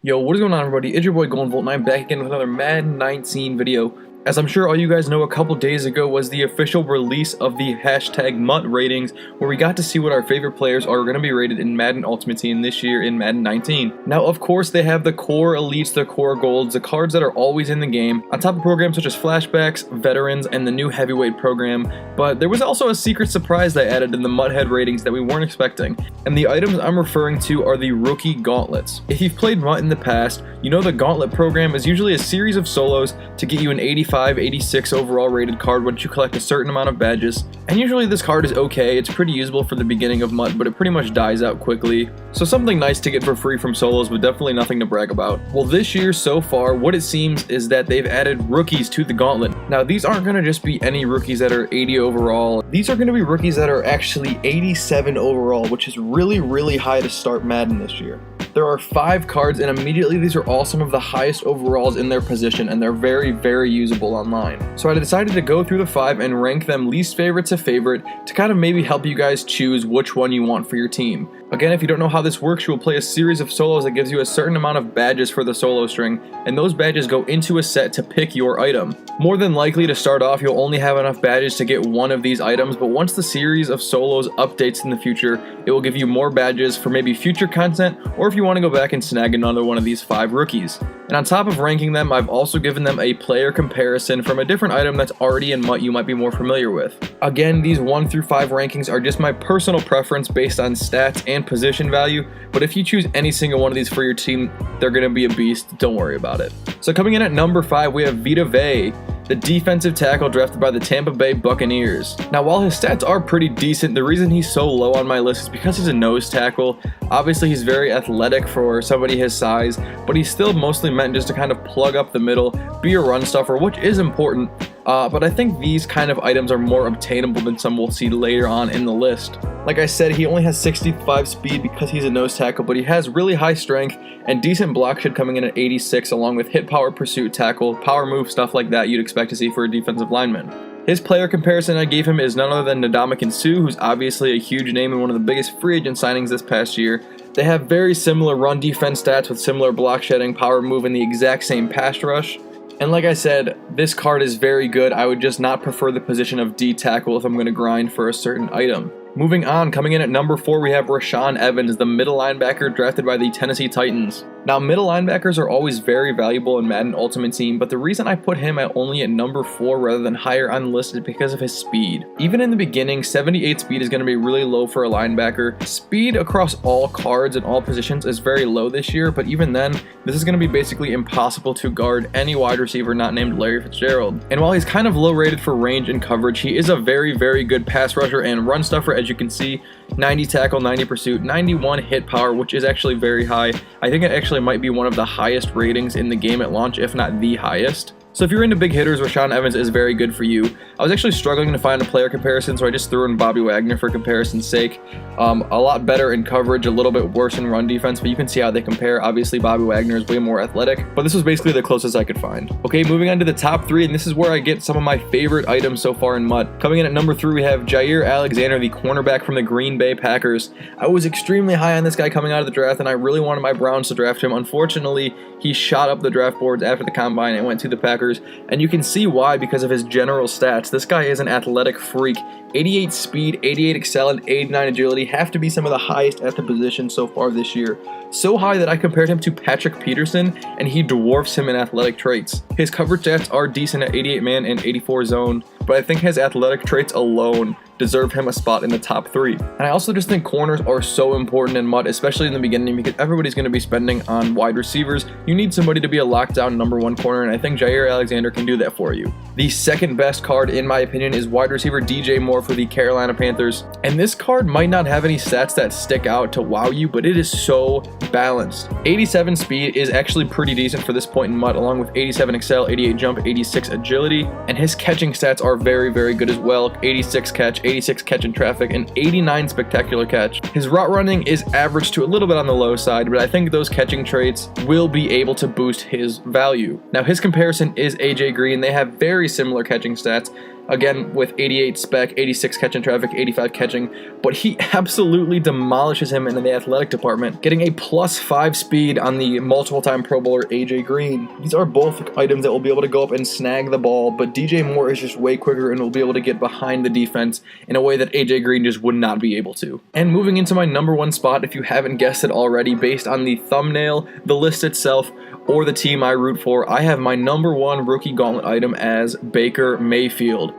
Yo, what is going on, everybody? It's your boy GoldenVolt, and I'm back again with another Madden 19 video. As I'm sure all you guys know, a couple days ago was the official release of the hashtag MUT ratings, where we got to see what our favorite players are going to be rated in Madden Ultimate Team this year in Madden 19. Now, of course, they have the core elites, the core golds, the cards that are always in the game, on top of programs such as flashbacks, veterans, and the new heavyweight program. But there was also a secret surprise they added in the MUTHEAD ratings that we weren't expecting, and the items I'm referring to are the Rookie Gauntlets. If you've played MUT in the past, you know the Gauntlet program is usually a series of solos to get you an 85, 86 overall rated card once you collect a certain amount of badges. And usually this card is okay, it's pretty usable for the beginning of MUT, but it pretty much dies out quickly. So something nice to get for free from solos, but definitely nothing to brag about. Well, this year so far, what it seems is that they've added rookies to the Gauntlet. Now, these aren't going to just be any rookies that are 80 overall. These are going to be rookies that are actually 87 overall, which is really high to start Madden this year. There are 5 cards, and immediately these are all some of the highest overalls in their position, and they're very usable online. So I decided to go through the 5 and rank them least favorite to favorite to kind of maybe help you guys choose which one you want for your team. Again, if you don't know how this works, you will play a series of solos that gives you a certain amount of badges for the solo string, and those badges go into a set to pick your item. More than likely to start off, you'll only have enough badges to get one of these items, but once the series of solos updates in the future, it will give you more badges for maybe future content, or if you want to go back and snag another one of these 5 rookies. And on top of ranking them, I've also given them a player comparison from a different item that's already in MUT you might be more familiar with. Again, these 1 through 5 rankings are just my personal preference based on stats and position value, but if you choose any single one of these for your team, they're going to be a beast, don't worry about it. So coming in at number 5, we have Vita Vea, the defensive tackle drafted by the Tampa Bay Buccaneers. Now, while his stats are pretty decent, the reason he's so low on my list is because he's a nose tackle. Obviously, he's very athletic for somebody his size, but he's still mostly meant just to kind of plug up the middle, be a run stuffer, which is important. But I think these kind of items are more obtainable than some we'll see later on in the list. Like I said, he only has 65 speed because he's a nose tackle, but he has really high strength and decent block shed coming in at 86, along with hit power, pursuit, tackle, power move, stuff like that you'd expect to see for a defensive lineman. His player comparison I gave him is none other than Ndamukong Suh, who's obviously a huge name and one of the biggest free agent signings this past year. They have very similar run defense stats with similar block shedding, power move, and the exact same pass rush. And like I said, this card is very good. I would just not prefer the position of D tackle if I'm going to grind for a certain item. Moving on, coming in at number 4, we have Rashaan Evans, the middle linebacker drafted by the Tennessee Titans. Now, middle linebackers are always very valuable in Madden Ultimate Team, but the reason I put him only at number 4 rather than higher on the list is because of his speed. Even in the beginning, 78 speed is going to be really low for a linebacker. Speed across all cards and all positions is very low this year, but even then, this is going to be basically impossible to guard any wide receiver not named Larry Fitzgerald. And while he's kind of low rated for range and coverage, he is a very good pass rusher and run stuffer, as you can see. 90 tackle, 90 pursuit, 91 hit power, which is actually very high. I think it actually might be one of the highest ratings in the game at launch, if not the highest. So if you're into big hitters, Rashaan Evans is very good for you. I was actually struggling to find a player comparison, so I just threw in Bobby Wagner for comparison's sake. A lot better in coverage, a little bit worse in run defense, but you can see how they compare. Obviously, Bobby Wagner is way more athletic, but this was basically the closest I could find. Okay, moving on to the top 3, and this is where I get some of my favorite items so far in MUT. Coming in at number 3, we have Jaire Alexander, the cornerback from the Green Bay Packers. I was extremely high on this guy coming out of the draft, and I really wanted my Browns to draft him. Unfortunately, he shot up the draft boards after the combine and went to the Packers, and you can see why because of his general stats. This guy is an athletic freak. 88 speed, 88 excel, and 89 agility have to be some of the highest at the position so far this year. So high that I compared him to Patrick Peterson, and he dwarfs him in athletic traits. His coverage stats are decent at 88 man and 84 zone, but I think his athletic traits alone deserve him a spot in the top 3. And I also just think corners are so important in MUT, especially in the beginning, because everybody's going to be spending on wide receivers. You need somebody to be a lockdown number 1 corner, and I think Jaire Alexander can do that for you. The second best card, in my opinion, is wide receiver DJ Moore for the Carolina Panthers. And this card might not have any stats that stick out to wow you, but it is so balanced. 87 speed is actually pretty decent for this point in MUT, along with 87 excel, 88 jump, 86 agility, and his catching stats are very good as well. 86 catch, 86 catch in traffic, and 89 spectacular catch. His route running is average to a little bit on the low side, but I think those catching traits will be able to boost his value. Now his comparison is AJ Green. They have very similar catching stats. Again, with 88 spec, 86 catch in traffic, 85 catching, but he absolutely demolishes him in the athletic department, getting a +5 speed on the multiple-time Pro Bowler AJ Green. These are both items that will be able to go up and snag the ball, but DJ Moore is just way quicker and will be able to get behind the defense in a way that AJ Green just would not be able to. And moving into my number one spot, if you haven't guessed it already, based on the thumbnail, the list itself, or the team I root for, I have my number one rookie gauntlet item as Baker Mayfield.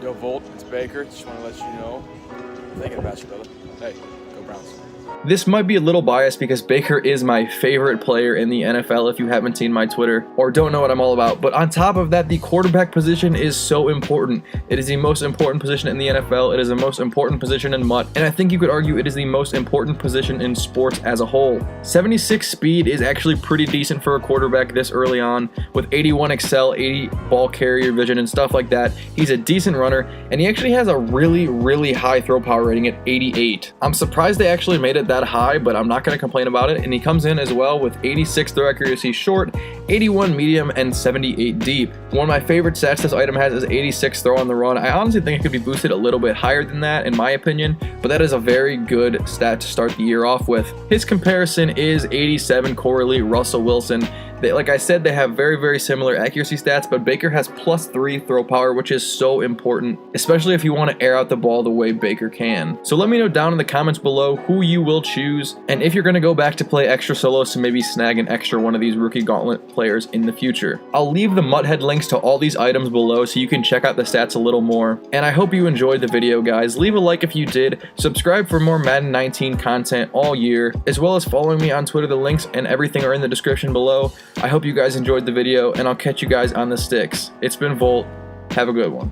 Yo, Volt, it's Baker. Just want to let you know. I'm thinking about you, brother. Hey, go Browns. This might be a little biased because Baker is my favorite player in the NFL if you haven't seen my Twitter or don't know what I'm all about. But on top of that, the quarterback position is so important. It is the most important position in the NFL. It is the most important position in MUT. And I think you could argue it is the most important position in sports as a whole. 76 speed is actually pretty decent for a quarterback this early on. With 81 excel, 80 ball carrier vision and stuff like that, he's a decent runner. And he actually has a really high throw power rating at 88. I'm surprised they actually made it that high, but I'm not going to complain about it. And he comes in as well with 86 throw accuracy short, 81 medium, and 78 deep. One of my favorite stats this item has is 86 throw on the run. I honestly think it could be boosted a little bit higher than that in my opinion, but that is a very good stat to start the year off with. His comparison is 87 Corley Russell Wilson. Like I said, they have very similar accuracy stats, but Baker has +3 throw power, which is so important, especially if you want to air out the ball the way Baker can. So let me know down in the comments below who you will choose, and if you're going to go back to play extra solos to maybe snag an extra one of these rookie gauntlet players in the future. I'll leave the MUTHEAD links to all these items below so you can check out the stats a little more. And I hope you enjoyed the video, guys. Leave a like if you did, subscribe for more Madden 19 content all year, as well as following me on Twitter. The links and everything are in the description below. I hope you guys enjoyed the video, and I'll catch you guys on the sticks. It's been Volt. Have a good one.